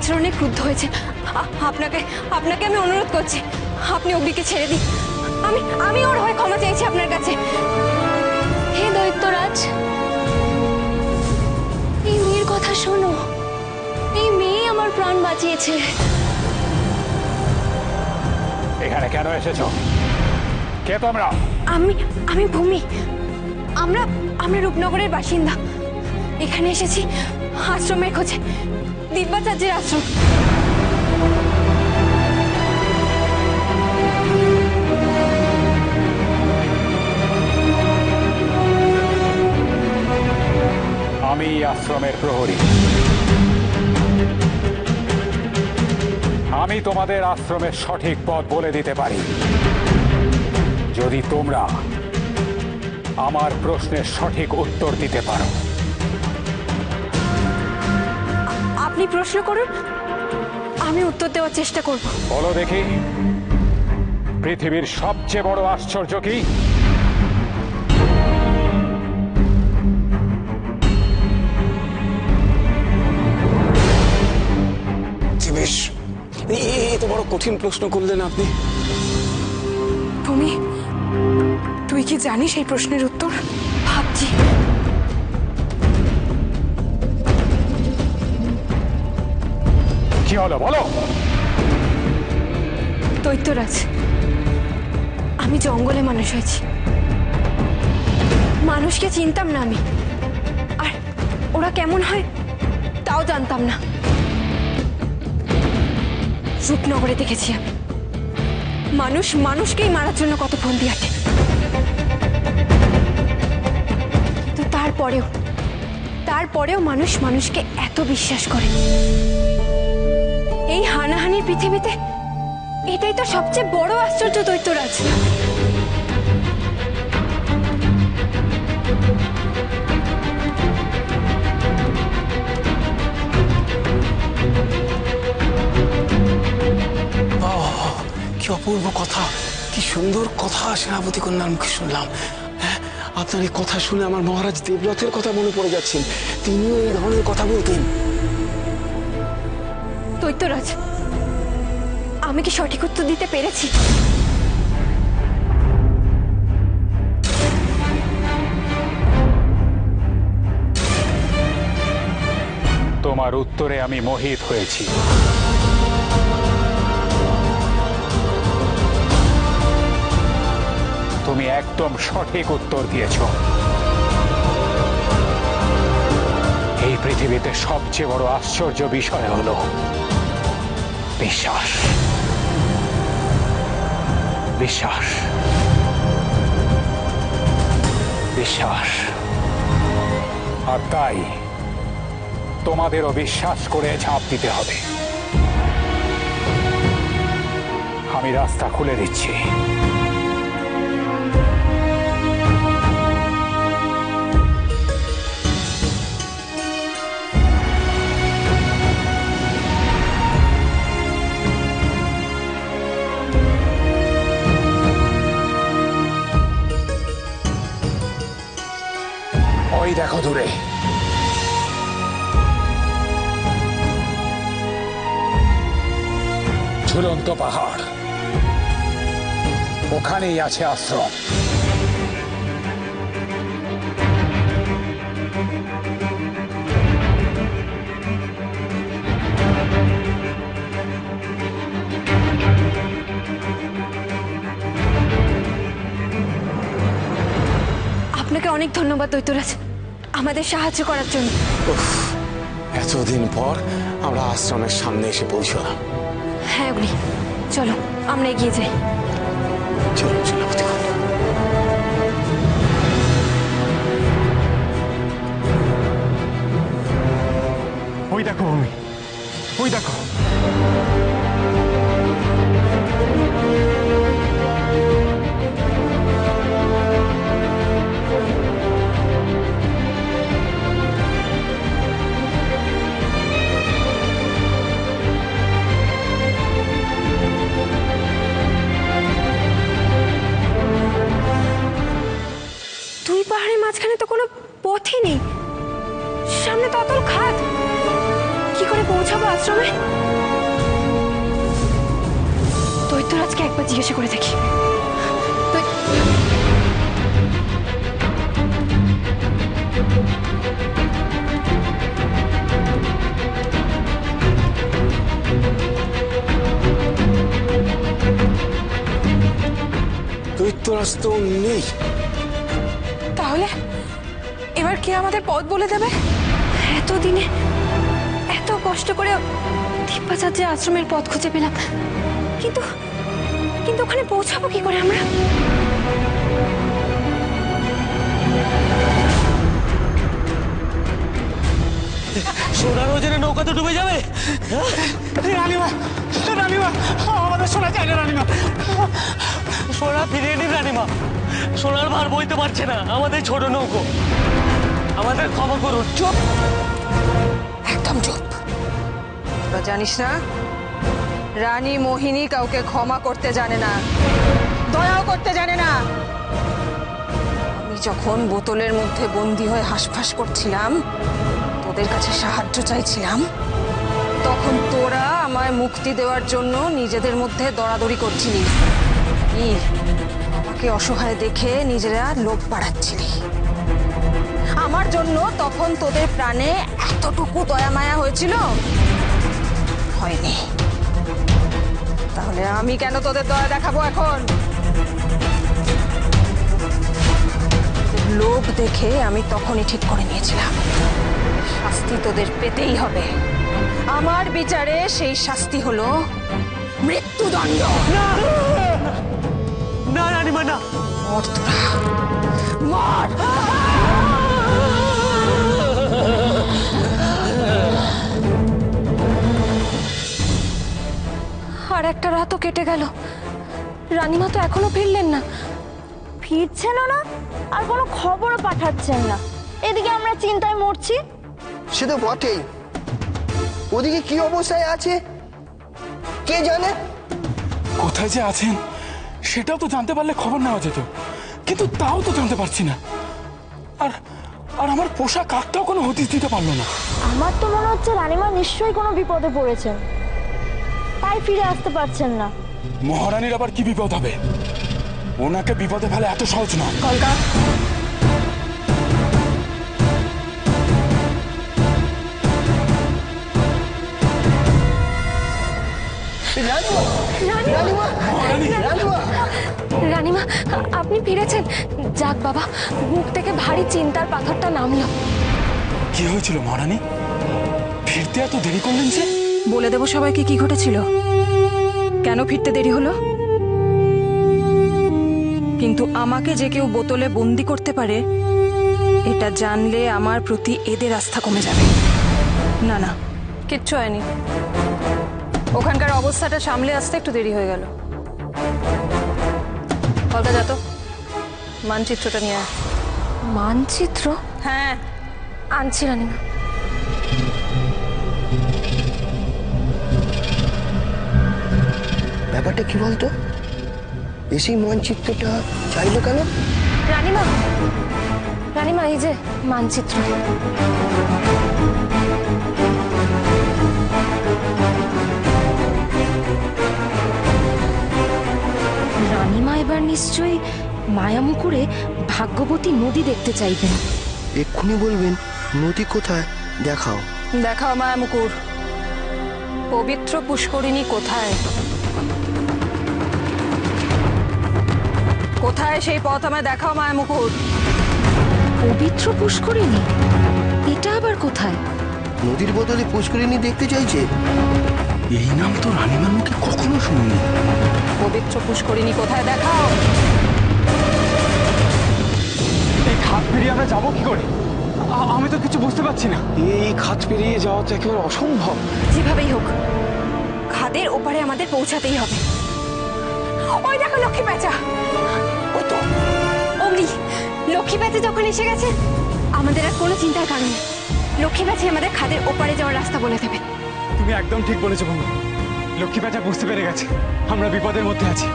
আচরণে ক্রুদ্ধ হয়েছে। আপনাকে আপনাকে আমি অনুরোধ করছি, আপনি অগ্নিকে ছেড়ে দিন। আমি ওর হয়ে ক্ষমা চাইছি আপনার কাছে। হে দৈত্যরাজ, এই মেয়ের কথা শোনো। এই মেয়ে আমার প্রাণ বাঁচিয়েছে। এখানে কেন এসেছো? কে তোমরা? আমি ভূমি। আমরা রূপনগরের বাসিন্দা। এখানে এসেছি আশ্রমের খোঁজে, দিব্যাচার্যের আশ্রম। আমি আশ্রমের প্রহরী। আমি তোমাদের আশ্রমের সঠিক পথ বলে দিতে পারি, যদি তোমরা আমার প্রশ্নের সঠিক উত্তর দিতে পারো। আপনি প্রশ্ন করুন, আমি উত্তর দেওয়ার চেষ্টা করব। বলো দেখি, পৃথিবীর সবচেয়ে বড় আশ্চর্য কি? বেশ, এত বড় কঠিন প্রশ্ন করলেন আপনি। ভূমি, তুই কি জানিস এই প্রশ্নের উত্তর? ভাবছি। কি হলো বলো। দৈত্যরাজ, আমি জঙ্গলে মানুষ হয়েছি। মানুষকে চিনতাম না আমি, আর ওরা কেমন হয় তাও জানতাম না। রূপনগরে দেখেছি আমি মানুষ মানুষকেই মারার জন্য কত ফন্দি আটে। কিন্তু তারপরেও মানুষ মানুষকে এত বিশ্বাস করে। এই হানাহানির পৃথিবীতে এটাই তো সবচেয়ে বড় আশ্চর্য দৈত্যরাজ। কি অপূর্ব কথা, কি সুন্দর কথা সেনাপতি কন্যার মুখে শুনলাম। হ্যাঁ, আপনার এই কথা শুনে আমার মহারাজ দেবরথের কথা মনে পড়ে যাচ্ছেন। তিনিও এই ধরনের কথা বলতেন। দৈত্যরাজ, আমি কি সঠিক উত্তর দিতে পেরেছি? তোমার উত্তরে আমি মোহিত হয়েছি। তুমি একদম সঠিক উত্তর দিয়েছ। এই পৃথিবীতে সবচেয়ে বড় আশ্চর্য বিষয় হলো বিশ্বাস। বিশ্বাস, বিশ্বাস। আর তাই তোমাদেরও বিশ্বাস করে ঝাঁপ দিতে হবে। আমি রাস্তা খুলে দিচ্ছি। ওই দেখো দূরে, ঝুলন্ত পাহাড়, ওখানেই আছে আশ্রম। আপনাকে অনেক ধন্যবাদ দৈত্যরাজ, আমাদের সাহায্য করার জন্য। এতদিন পর আমরা আশ্রমের সামনে এসে পৌঁছলাম। হ্যাঁ অগ্নি, চলো আমরা এগিয়ে যাই। চলুন সেনাপতি কন্যা। ওই দেখো ভূমি, ওই দেখো। মাঝখানে তো কোনো পথই নেই, সামনে তো অতল খাদ, কি করে পৌঁছাবো আশ্রমে? দৈত্যরাজকে একবার জিজ্ঞাসা করে দেখি। দৈত্যরাজ তো নেই। তাহলে এবার কে আমাদের পথ বলে দেবে? এতদিনে এত কষ্ট করে দিব্যাচার্যের আশ্রমের পথ খুঁজে পেলাম, কিন্তু কিন্তু ওখানে পৌঁছাবো কি করে আমরা? সোনার ওজনে নৌকা তো ডুবে যাবে। রানীমা, রানীমা, আমাদের শোনা যায় না রানীমা। সোনা ফিরিয়ে নিন রানীমা, সোনার ভার বইতে পারছে না আমাদের ছোট নৌকো, আমাদের ক্ষমা করুন। চুপ, একদম চুপ। তোরা জানিস না, রানী মোহিনী কাউকে ক্ষমা করতে জানে না, দয়াও করতে জানে না। আমি যখন বোতলের মধ্যে বন্দি হয়ে হাঁসফাঁস করছিলাম, তোদের কাছে সাহায্য চাইছিলাম, তখন তোরা আমায় মুক্তি দেওয়ার জন্য নিজেদের মধ্যে দরাদরি করছিলি। কি আমাকে অসহায় দেখে নিজেরা লোভ বাড়াচ্ছিলি। আমার জন্য তখন তোদের প্রাণে এতটুকু দয়া মায়া হয়েছিল? হয়নি। তাহলে আমি কেন তোদের দয়া দেখাবো এখন? লোভ দেখে আমি তখনই ঠিক করে নিয়েছিলাম, শাস্তি তোদের পেতেই হবে। আমার বিচারে সেই শাস্তি হলো মৃত্যুদণ্ড। না রানীমা, না। মর তোরা, মর। আর একটা রাতও কেটে গেল, রানীমা তো এখনো ফিরলেন না। ফিরছেনও না, আর কোনো খবরও পাঠাচ্ছেন না। এদিকে আমরা চিন্তায় মরছি। সে তো বটেই, ওদিকে কি অবস্থায় আছে কে জানে। কোথায় যে আছেন সেটাও তো জানতে পারলে খবর নেওয়া যেত, কিন্তু তাও তো জানতে পারছি না। আর আর আমার পোষা কাকটাও কোনো হদিস দিতে পারলো না। আমার তো মনে হচ্ছে রানীমা নিশ্চয়ই কোনো বিপদে পড়েছেন, তাই ফিরে আসতে পারছেন না। মহারানীর আবার কি বিপদ হবে? ওনাকে বিপদে ফেলে এত সহজ না। কলকা, রানীমা, আপনি ফিরেছেন? যাক বাবা, বুক থেকে ভারী চিন্তার পাথরটা নামলো। কি হয়েছিল মহারানী? ফিরতে এত দেরি করলেন যে? বলে দেবো সবাইকে কি ঘটেছিল, কেন ফিরতে দেরি হলো। কিন্তু আমাকে যে কেউ বোতলে বন্দি করতে পারে এটা জানলে আমার প্রতি এদের আস্থা কমে যাবে। না না, কিচ্ছু হয়নি। ওখানকার অবস্থাটা সামলে আসতে একটু দেরি হয়ে গেল। কলকা যা তো, মানচিত্রটা নিয়ে আয়। মানচিত্র? হ্যাঁ, আনছি রানীমা। ব্যাপারটা কি বলতো, এসি মানচিত্রটা চাইলো কেন? রানীমা, রানীমা, এই যে মানচিত্র। রানীমা এবার নিশ্চয়ই মায়ামুকুরে ভাগ্যবতী নদী দেখতে চাইবেন। এক্ষুনি বলবেন নদী কোথায় দেখাও। দেখাও মায়ামুকুর, পবিত্র পুষ্করিণী কোথায়? কোথায় সেই পথ আমায় দেখাও মায়ামুকুর। পবিত্র পুষ্করিণী? এটা আবার কোথায়? নদীর বদলে পুষ্করিণী দেখতে চাইছে। এই নাম তো রানীমার মুখে কখনো শুনিনি। পবিত্র পুষ্করিণী কোথায় দেখাও। এই খাত পেরিয়ে আমরা যাবো কি করে? আমি তো কিছু বুঝতে পারছি না। এই খাত পেরিয়ে যাওয়া তো একেবারে অসম্ভব। যেভাবেই হোক খাদের ওপারে আমাদের পৌঁছাতেই হবে। ওই দেখো লক্ষ্মী প্যাঁচা, ওই তো অমনি লক্ষ্মী প্যাঁচা যখন এসে গেছে আমাদের আর কোনো চিন্তার কারণ নেই। লক্ষ্মী প্যাঁচা আমাদের খাদের ওপারে যাওয়ার রাস্তা বলে দেবে। তুমি একদম ঠিক বলেছো বন্ধু। লক্ষ্মী প্যাঁচা বুঝতে পেরে গেছে আমরা বিপদের মধ্যে আছি,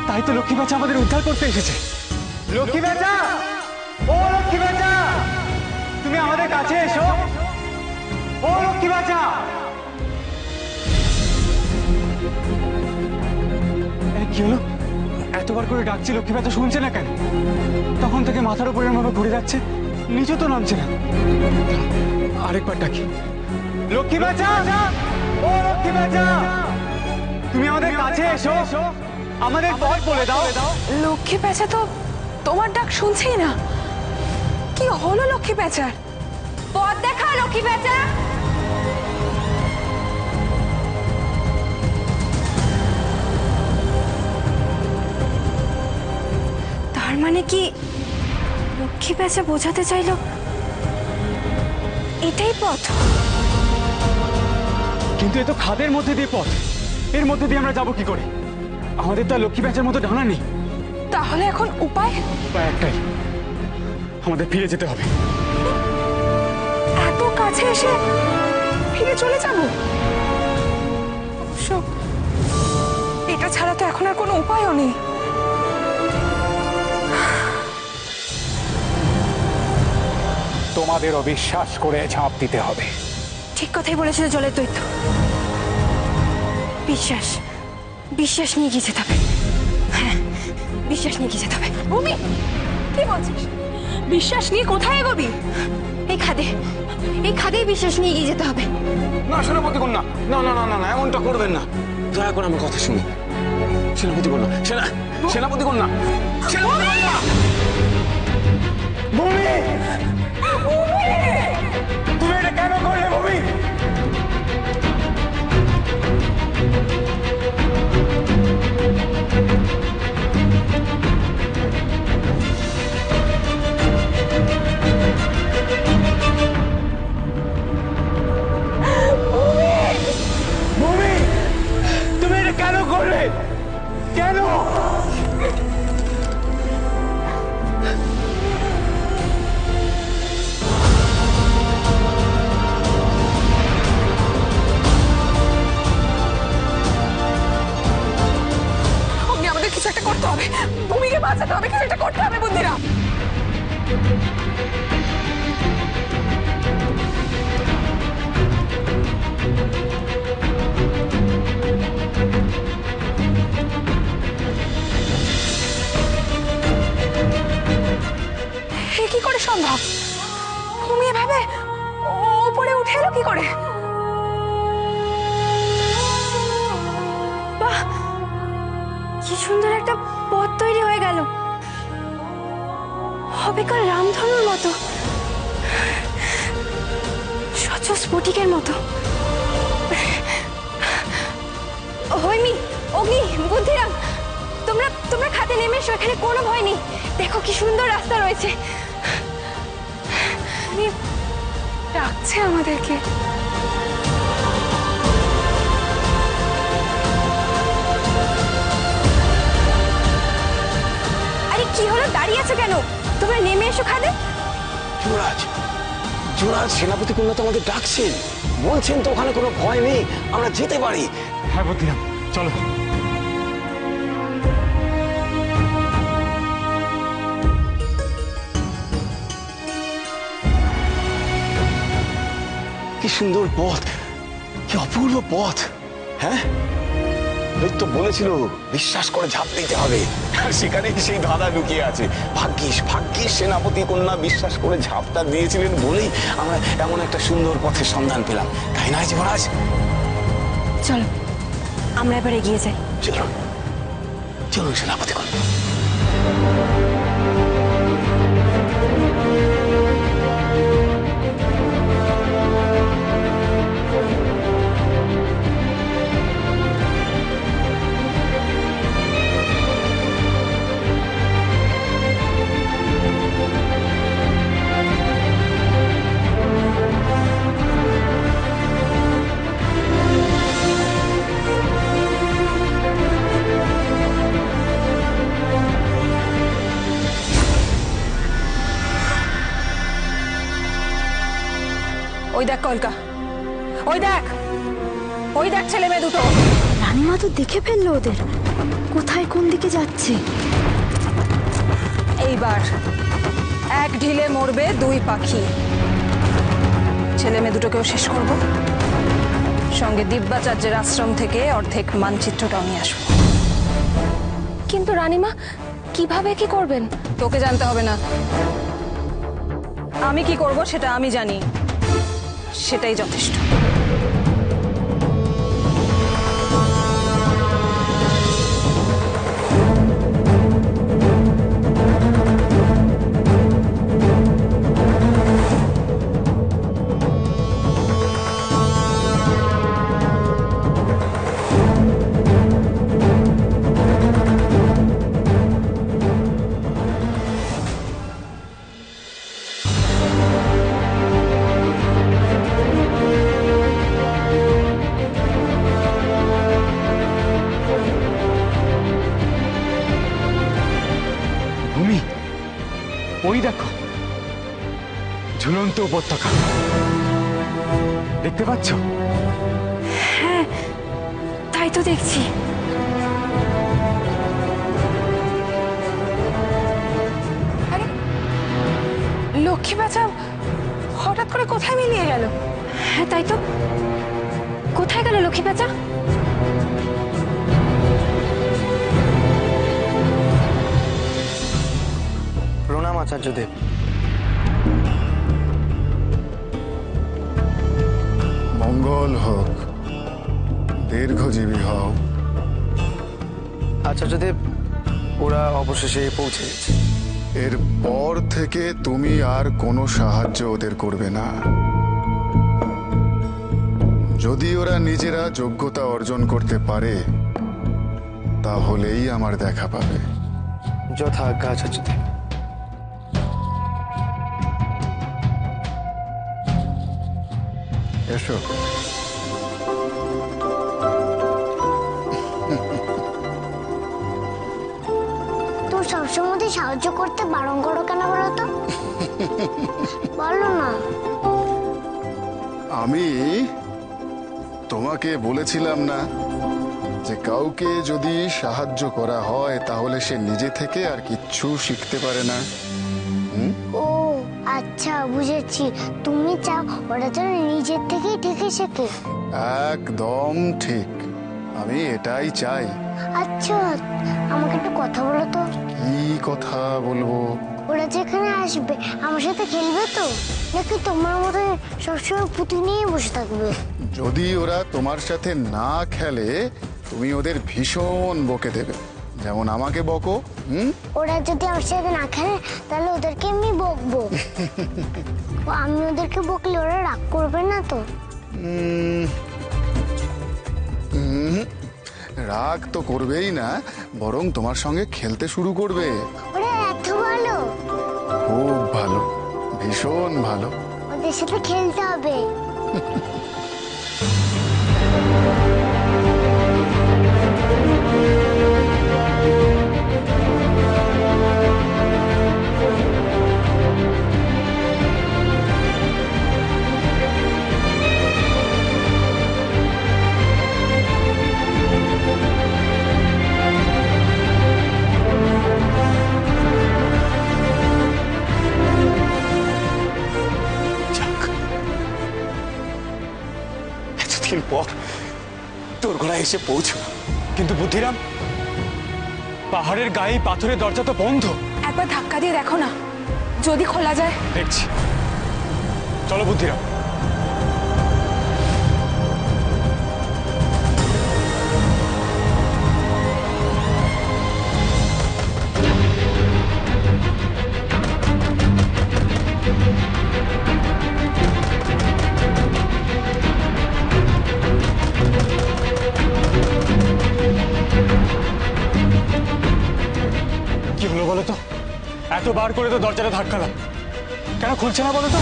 তাই তো লক্ষ্মী প্যাঁচা আমাদের উদ্ধার করতে এসেছে। লক্ষ্মী প্যাঁচা, ও লক্ষ্মী প্যাঁচা, তুমি আমাদের কাছে এসো। ও লক্ষ্মী প্যাঁচা, কি হলো? এতবার করে ডাকছি, লক্ষ্মী প্যাঁচা শুনছে না কেন? তখন থেকে মাথার উপরে এরকম ভাবে ঘুরে যাচ্ছে, নিচে তো নামছে না। আরেকবার ডাকি, লক্ষ্মী প্যাঁচা, ও লক্ষ্মী প্যাঁচা, তুমি আমাদের কাছে এসো, আমাদের পথ বলে দাও। লক্ষ্মী প্যাঁচা তো তোমার ডাক শুনছেই না। কি হলো লক্ষ্মী প্যাঁচার? পথ দেখা লক্ষ্মী প্যাঁচা। তার মানে কি লক্ষ্মী প্যাঁচা বোঝাতে চাইলো এটাই পথ? কিন্তু এ তো খাদের মধ্যে দিয়ে পথ, এর মধ্যে দিয়ে আমরা যাবো কি করে? আমাদের তো আর লক্ষ্মী প্যাঁচার মতো ডানা নেই। তাহলে এখন উপায়? উপায় একটাই, আমাদের ফিরে যেতে হবে। এত কাছে এসে ফিরে চলে যাব? অবশ্য এটা ছাড়া তো এখন আর কোনো উপায়ও নেই। তোমাদেরও বিশ্বাস করে ঝাঁপ দিতে হবে। ঠিক কথাই বলেছিল জলের দৈত্য। বিশ্বাস বিশ্বাস নিয়ে গিয়ে যেতে হবে। হ্যাঁ, বিশ্বাস নিয়ে গিয়ে যেতে হবে। ভূমি, কি বলছিস? বিশ্বাস নিয়ে কোথায় এগোবি? এই খাদেই বিশ্বাস নিয়ে গিয়ে যেতে হবে। না সেনাপতি কন্যা, না না না না না, এমনটা করবেন না। দয়া করে আমার কথা শুনুন সেনাপতি কন্যা, সেনাপতি কন্যা, সেনাপতি কন্যা। ভূমি, তুমি এটা কেন করলে ভূমি? ভূমি, তুমি এটা কেন করলে? কেন? অগ্নি, আমাদের কিছু একটা করতে হবে। ভূমিকে বাঁচাতে হবে, কিছু একটা করতে হবে বন্ধুরা। এ কি করে সম্ভব? ভূমি এভাবে উপরে উঠে এলো কি করে? বাহ, কি সুন্দর একটা পথ তৈরি হয়ে গেল, হবেকার রামধনুর মতো, স্বচ্ছ স্ফটিকের মতো। হৈমি, অগ্নি, বুদ্ধিরাম, তোমরা খাতে নেমে এসো, এখানে কোনো ভয় নেই। দেখো কি সুন্দর রাস্তা রয়েছে। ডাকছে আমাদেরকে। আরে কি হলো, দাঁড়িয়ে আছো কেন? তোমরা নেমে এসো খাদে। যুবরাজ, যুবরাজ, সেনাপতি কন্যা তো আমাদের ডাকছেন, বলছেন তো ওখানে কোনো ভয় নেই, আমরা যেতে পারি। হ্যাঁ বুদ্ধিরাম, চলো। কি সুন্দর পথ, কি অপূর্ব পথ। হ্যাঁ, তো বলেছিল বিশ্বাস করে ঝাঁপ দিতে হবে, আর সেখানেই সেই ধাঁধা লুকিয়ে আছে। ভাগ্যিস ভাগ্যিস সেনাপতি কন্যা বিশ্বাস করে ঝাঁপটা দিয়েছিলেন বলেই আমরা এমন একটা সুন্দর পথের সন্ধান পেলাম, তাই না যুবরাজ? চলো আমরা এবার এগিয়ে যাই। চলুন চলুন সেনাপতি কন্যা। ওই দেখ কলকা, ওই দেখ, ওই দেখ ছেলে মেয়ে দুটো। রানীমা তো দেখে ফেললো ওদের, কোথায় কোন দিকে যাচ্ছে। এইবার এক ঢিলে মরবে দুই পাখি। ছেলে মেয়ে দুটোকেও শেষ করব, সঙ্গে দিব্যাচার্যের আশ্রম থেকে অর্ধেক মানচিত্রটাও নিয়ে আসবো। কিন্তু রানীমা, কিভাবে কি করবেন? তোকে জানতে হবে না, আমি কি করব সেটা আমি জানি, সেটাই যথেষ্ট। ভূমি, ওই দেখো ঝুলন্ত উপত্যকা, দেখতে পাচ্ছ? তাই তো দেখছি। আরে লক্ষ্মী বাঁচা হঠাৎ করে কোথায় মিলিয়ে গেল? হ্যাঁ তাই তো, কোথায় গেল লক্ষ্মী পেঁচা? প্রণাম আচার্যদেব। মঙ্গল হোক, দীর্ঘজীবী হও। আচার্যদেব, ওরা অবশেষে পৌঁছে গেছে। এরপর থেকে তুমি আর কোনো সাহায্য ওদের করবে না। যদি ওরা নিজেরা যোগ্যতা অর্জন করতে পারে তাহলেই আমার দেখা পাবে। যথা আজ্ঞা আচার্যদেব। এসো। তোর সবসময় সাহায্য করতে বারণ করো কেন বলো তো? বলো না। আমি তোমাকে বলেছিলাম না যে কাউকে যদি সাহায্য করা হয় তাহলে সে নিজে থেকে আর কিচ্ছু শিখতে পারে না। ও আচ্ছা, বুঝেছি। তুমি চাও ওরা যেন নিজের থেকেই ঠিক শেখে। একদম ঠিক, আমি এটাই চাই। আচ্ছা, আমাকে একটা কথা বলো তো। কি কথা বলবো? ওরা যেখানে আসবে আমার সাথে খেলবে তো, নাকি তোমার মতো সবসময় পুঁতি নিয়ে বসে থাকবে? যদি ওরা তোমার সাথে না খেলে তুমি ওদের ভীষণ বকে দেবে, যেমন আমাকে বকো। ওরা যদি আমার সাথে না খেলে তাহলে ওদেরকে আমি বকবো। ও, আমি ওদেরকে বকলে ওরা রাগ করবে না তো? রাগ তো করবেই না, বরং তোমার সঙ্গে খেলতে শুরু করবে। ওরা এত ভালো? খুব ভালো, ভীষণ ভালো। ওদের সাথে খেলতে হবে। এতদিন পর তোর ঘোড়ায় এসে পৌঁছল। কিন্তু বুদ্ধিরাম, পাহাড়ের গায়ে পাথরের দরজা তো বন্ধ। একবার ধাক্কা দিয়ে দেখো না, যদি খোলা যায়। দেখছি, চলো বুদ্ধিরাম। কি হলো বলো তো? এতবার করে তো দরজাটা ধাক্কালাম, কেন খুলছে না বলো তো?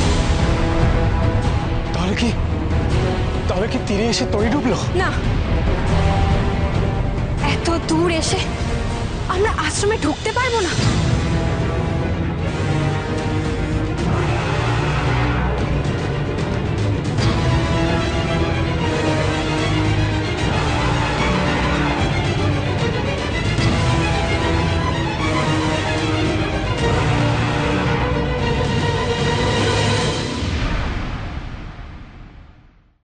তাহলে কি তীরে এসে তরি ডুবলো? না, এত দূর এসে আমরা আশ্রমে ঢুকতে পারবো না।